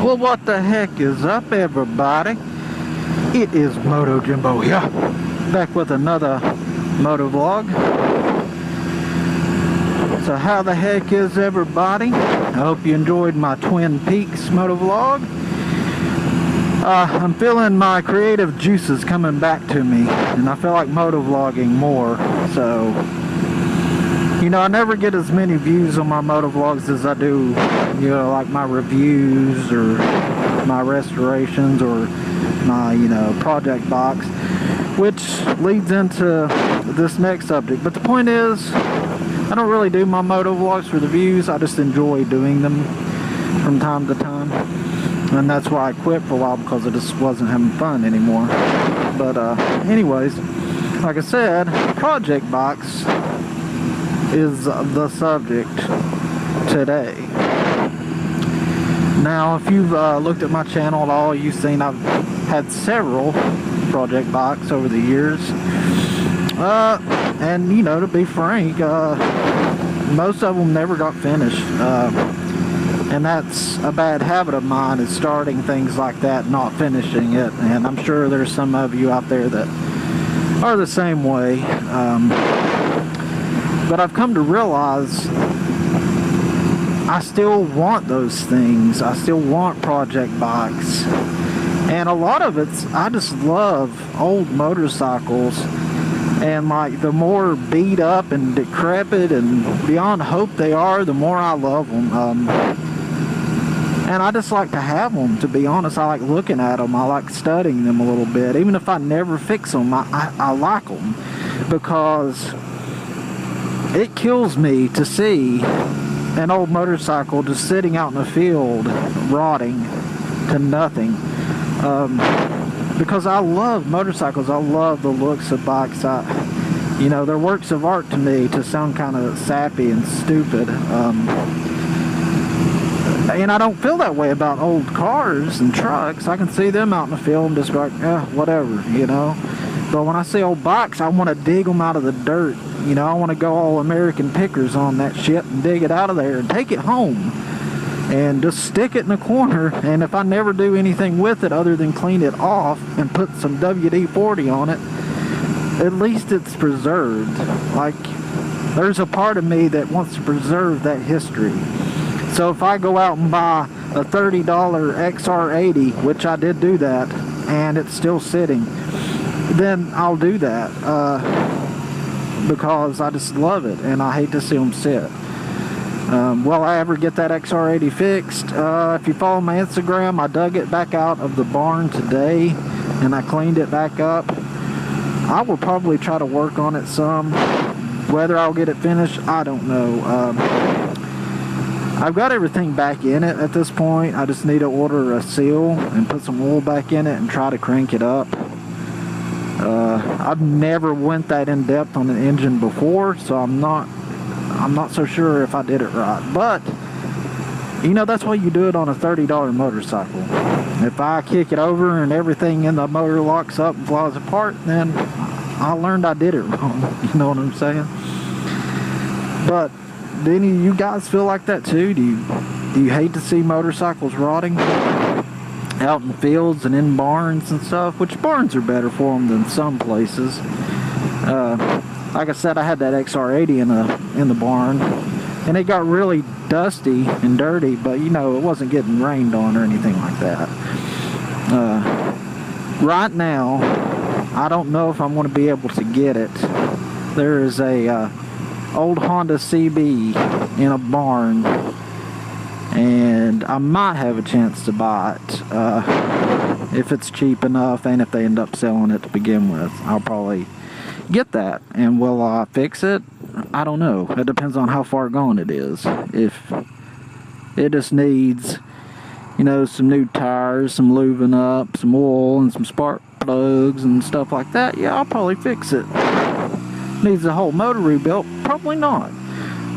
Well, what the heck is up, everybody? It is Moto Jimbo here, back with another moto vlog. So how the heck is everybody? I hope you enjoyed my Twin Peaks moto vlog. I'm feeling my creative juices coming back to me, and I feel like moto vlogging more. So, you know, I never get as many views on my moto vlogs as I do, you know, like my reviews or my restorations or my, you know, project box, which leads into this next subject. But the point is, I don't really do my moto vlogs for the views. I just enjoy doing them from time to time. And that's why I quit for a while, because I just wasn't having fun anymore. But anyways, like I said, project box is the subject today. Now, if you've looked at my channel at all, you've seen I've had several project box over the years. And, you know, to be frank, most of them never got finished. And that's a bad habit of mine, is starting things like that, not finishing it. And I'm sure there's some of you out there that are the same way. But I've come to realize I still want those things. I still want project bikes. And a lot of it's, I just love old motorcycles. And like, the more beat up and decrepit and beyond hope they are, the more I love them. And I just like to have them, to be honest. I like looking at them. I like studying them a little bit. Even if I never fix them, I like them. Because it kills me to see an old motorcycle just sitting out in the field, rotting to nothing. Because I love motorcycles. I love the looks of bikes. You know, they're works of art to me, to sound kind of sappy and stupid. And I don't feel that way about old cars and trucks. I can see them out in the field and just be like, whatever, you know. But when I see old bikes, I want to dig them out of the dirt. You know, I want to go all American pickers on that shit and dig it out of there and take it home. And just stick it in the corner. And if I never do anything with it other than clean it off and put some WD-40 on it, at least it's preserved. Like, there's a part of me that wants to preserve that history. So if I go out and buy a $30 XR80, which I did do that, and it's still sitting, then I'll do that. Because I just love it, and I hate to see them sit. Will I ever get that XR80 fixed? If you follow my Instagram, I dug it back out of the barn today, and I cleaned it back up. I will probably try to work on it some. Whether I'll get it finished, I don't know. I've got everything back in it at this point. I just need to order a seal and put some oil back in it and try to crank it up. I've never went that in depth on an engine before, so I'm not so sure if I did it right. But you know, that's why you do it on a $30 motorcycle. If I kick it over and everything in the motor locks up and flies apart, then I learned I did it wrong. You know what I'm saying? But do any of you guys feel like that too? Do you hate to see motorcycles rotting out in fields and in barns and stuff? Which barns are better for them than some places. Like I said, I had that XR80 in the barn, and it got really dusty and dirty, but you know, it wasn't getting rained on or anything like that. Right now, I don't know if I'm going to be able to get it. There is a old Honda CB in a barn, and I might have a chance to buy it if it's cheap enough, and if they end up selling it to begin with. I'll probably get that. And will I fix it? I don't know. It depends on how far gone it is. If it just needs, you know, some new tires, some lubing up, some oil, and some spark plugs and stuff like that, yeah, I'll probably fix it. Needs the whole motor rebuilt? Probably not.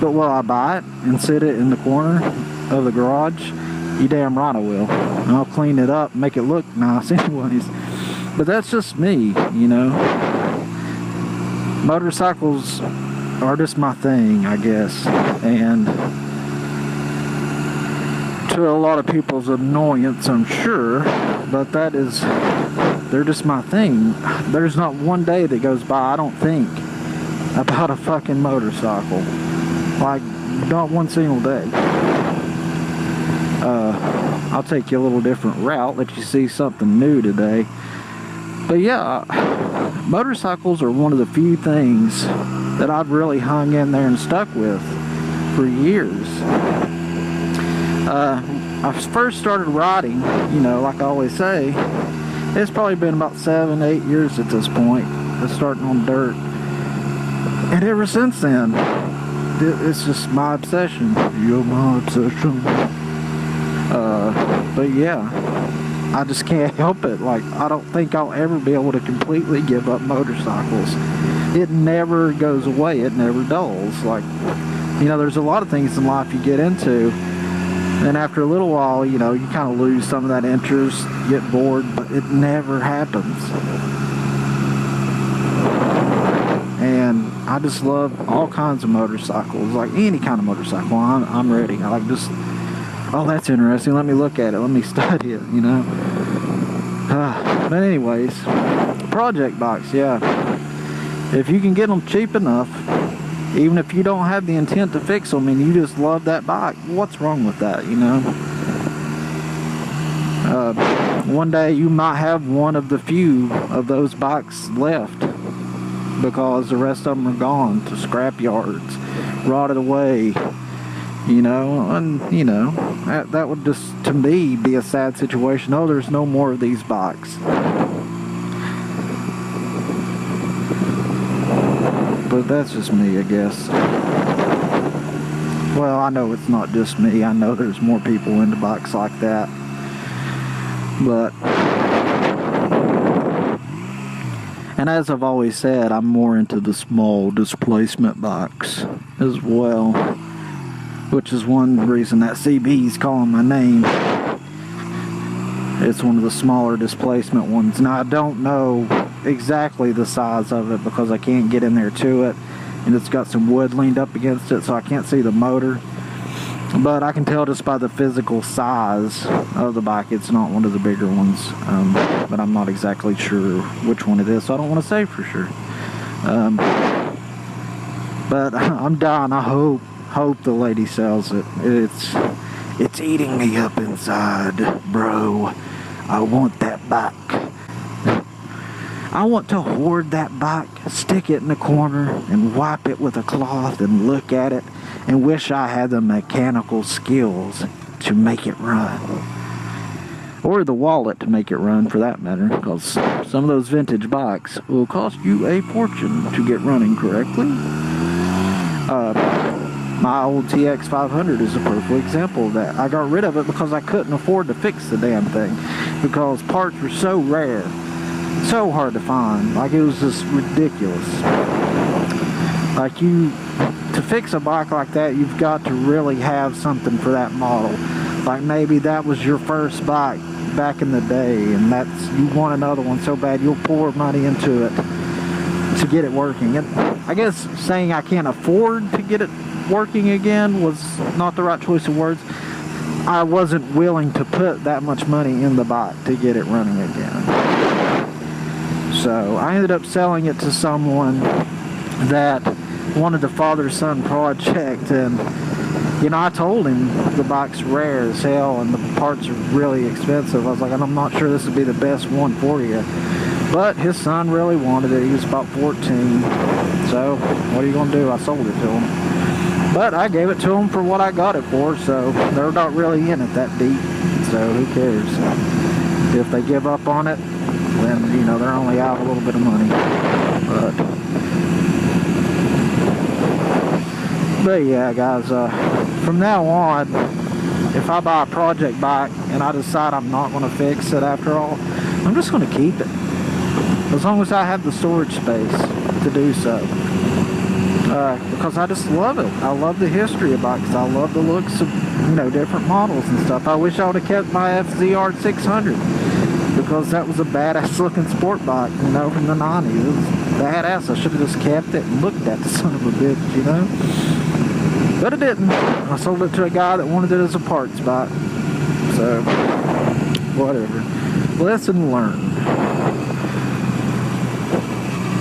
But will I buy it and sit it in the corner of the garage? You damn right I will. And I'll clean it up and make it look nice anyways. But that's just me, you know. Motorcycles are just my thing, I guess. And to a lot of people's annoyance, I'm sure, but they're just my thing. There's not one day that goes by I don't think about a fucking motorcycle. Like, not one single day. I'll take you a little different route, let you see something new today. But yeah, motorcycles are one of the few things that I've really hung in there and stuck with for years. I first started riding, you know, like I always say, it's probably been about 7-8 years at this point, starting on dirt. And ever since then, it's just my obsession. You're my obsession. But yeah, I just can't help it. Like, I don't think I'll ever be able to completely give up motorcycles. It never goes away. It never dulls. Like, you know, there's a lot of things in life you get into, and after a little while, you know, you kind of lose some of that interest, get bored, but it never happens. And I just love all kinds of motorcycles, like any kind of motorcycle. I'm ready. I like just, oh, that's interesting. Let me look at it. Let me study it, you know. But anyways, project bikes, yeah. If you can get them cheap enough, even if you don't have the intent to fix them and you just love that bike, what's wrong with that, you know? One day you might have one of the few of those bikes left because the rest of them are gone to scrap yards, rotted away, you know, and, you know, that would just, to me, be a sad situation. Oh, there's no more of these bikes. But that's just me, I guess. Well, I know it's not just me. I know there's more people into bikes like that. But, and as I've always said, I'm more into the small displacement bikes as well, which is one reason that CB's calling my name. It's one of the smaller displacement ones. Now, I don't know exactly the size of it because I can't get in there to it, and it's got some wood leaned up against it, so I can't see the motor. But I can tell just by the physical size of the bike, it's not one of the bigger ones. But I'm not exactly sure which one it is, so I don't want to say for sure. But I'm dying. I hope the lady sells it. It's eating me up inside, bro. I want that bike. I want to hoard that bike, stick it in the corner, and wipe it with a cloth and look at it and wish I had the mechanical skills to make it run. Or the wallet to make it run, for that matter, because some of those vintage bikes will cost you a fortune to get running correctly. My old TX 500 is a perfect example of that. I got rid of it because I couldn't afford to fix the damn thing, because parts were so rare, so hard to find. Like, it was just ridiculous. Like, to fix a bike like that, you've got to really have something for that model. Like, maybe that was your first bike back in the day, and you want another one so bad you'll pour money into it to get it working. And I guess saying I can't afford to get it working again was not the right choice of words. I wasn't willing to put that much money in the bike to get it running again. So I ended up selling it to someone that wanted the father-son project, and you know, I told him the bike's rare as hell and the parts are really expensive. I was like, I'm not sure this would be the best one for you. But his son really wanted it. He was about 14. So what are you going to do? I sold it to him. But I gave it to them for what I got it for, so they're not really in it that deep, so who cares? If they give up on it, then, you know, they're only out a little bit of money. But yeah, guys, from now on, if I buy a project bike and I decide I'm not going to fix it after all, I'm just going to keep it. As long as I have the storage space to do so. Because I just love it. I love the history of bikes. I love the looks of, you know, different models and stuff. I wish I would have kept my FZR 600 because that was a badass looking sport bike, you know, from the 90s. It was badass. I should have just kept it and looked at the son of a bitch, you know. But I didn't. I sold it to a guy that wanted it as a parts bike. So, whatever. Lesson learned.